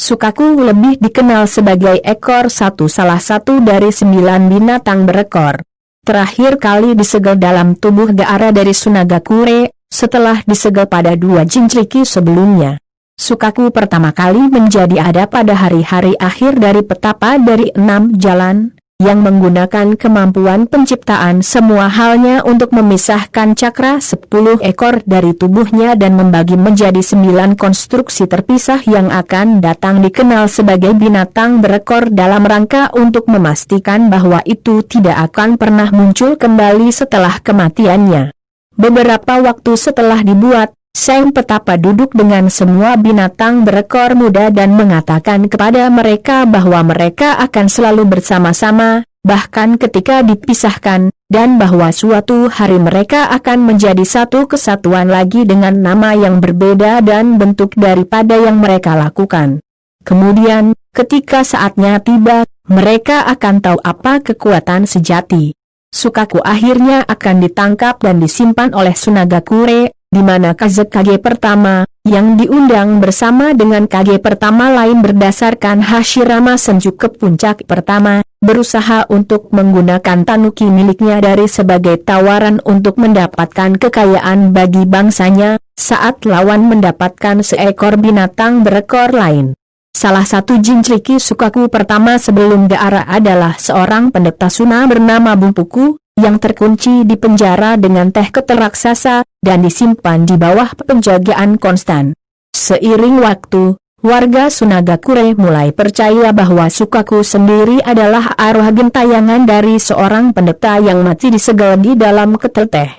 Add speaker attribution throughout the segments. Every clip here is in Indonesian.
Speaker 1: Sukaku lebih dikenal sebagai ekor satu, salah satu dari 9 binatang berekor. Terakhir kali disegel dalam tubuh Gaara dari Sunagakure, setelah disegel pada 2 Jinchuriki sebelumnya. Sukaku pertama kali menjadi ada pada hari-hari akhir dari petapa dari 6 jalan, yang menggunakan kemampuan penciptaan semua halnya untuk memisahkan cakra 10 ekor dari tubuhnya dan membagi menjadi 9 konstruksi terpisah yang akan datang dikenal sebagai binatang berekor dalam rangka untuk memastikan bahwa itu tidak akan pernah muncul kembali setelah kematiannya. Beberapa waktu setelah dibuat, Sang Petapa duduk dengan semua binatang berekor muda dan mengatakan kepada mereka bahwa mereka akan selalu bersama-sama, bahkan ketika dipisahkan, dan bahwa suatu hari mereka akan menjadi satu kesatuan lagi dengan nama yang berbeda dan bentuk daripada yang mereka lakukan. Kemudian, ketika saatnya tiba, mereka akan tahu apa kekuatan sejati. Sukaku akhirnya akan ditangkap dan disimpan oleh Sunagakure, di mana Kazekage pertama, yang diundang bersama dengan Kage pertama lain berdasarkan Hashirama Senju ke puncak pertama, berusaha untuk menggunakan tanuki miliknya dari sebagai tawaran untuk mendapatkan kekayaan bagi bangsanya, saat lawan mendapatkan seekor binatang berekor lain. Salah satu Jinchuriki Sukaku pertama sebelum Gaara adalah seorang pendeta Suna bernama Bumpuku, yang terkunci di penjara dengan tehket raksasa, dan disimpan di bawah penjagaan konstan. Seiring waktu, warga Sunagakure mulai percaya bahwa Sukaku sendiri adalah arwah gentayangan dari seorang pendeta yang mati disegel di dalam ketel teh.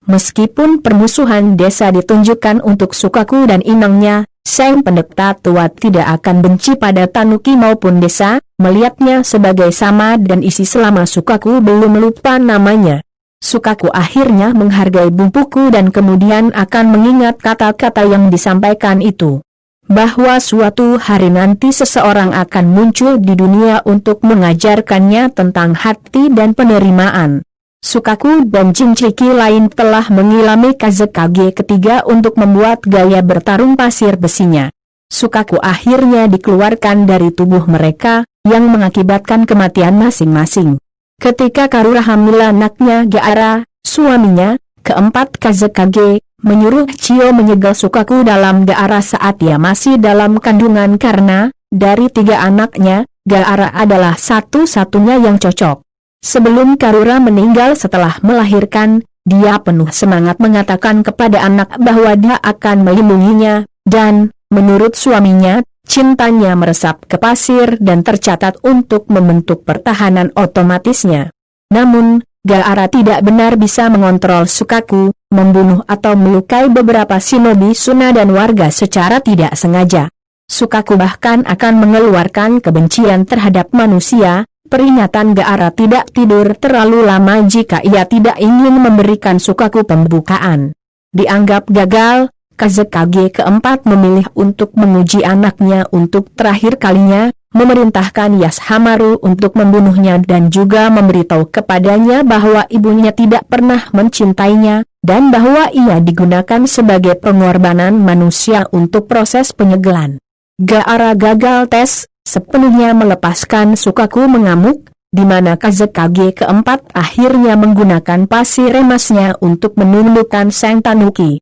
Speaker 1: Meskipun permusuhan desa ditunjukkan untuk Sukaku dan inangnya, sang pendeta tua tidak akan benci pada tanuki maupun desa, melihatnya sebagai sama dan isi selama Sukaku belum lupa namanya. Sukaku akhirnya menghargai Bumpuku dan kemudian akan mengingat kata-kata yang disampaikan itu. Bahwa suatu hari nanti seseorang akan muncul di dunia untuk mengajarkannya tentang hati dan penerimaan. Sukaku dan Jinchuriki lain telah mengilami Kazekage ketiga untuk membuat gaya bertarung pasir besinya. Sukaku akhirnya dikeluarkan dari tubuh mereka, yang mengakibatkan kematian masing-masing. Ketika Karura hamil anaknya Gaara, suaminya, keempat Kazekage, menyuruh Chio menyegel Sukaku dalam Gaara saat ia masih dalam kandungan karena, dari 3 anaknya, Gaara adalah satu-satunya yang cocok. Sebelum Karura meninggal setelah melahirkan, dia penuh semangat mengatakan kepada anak bahwa dia akan melindunginya, dan, menurut suaminya, cintanya meresap ke pasir dan tercatat untuk membentuk pertahanan otomatisnya. Namun, Gaara tidak benar bisa mengontrol Sukaku, membunuh atau melukai beberapa shinobi Suna dan warga secara tidak sengaja. Sukaku bahkan akan mengeluarkan kebencian terhadap manusia. Peringatan Gaara tidak tidur terlalu lama jika ia tidak ingin memberikan Sukaku pembukaan. Dianggap gagal, Kazekage keempat memilih untuk menguji anaknya untuk terakhir kalinya, memerintahkan Yashamaru untuk membunuhnya dan juga memberitahu kepadanya bahwa ibunya tidak pernah mencintainya, dan bahwa ia digunakan sebagai pengorbanan manusia untuk proses penyegelan. Gaara gagal tes, sepenuhnya melepaskan Sukaku mengamuk, di mana Kazekage keempat akhirnya menggunakan pasir emasnya untuk menundukkan sang tanuki.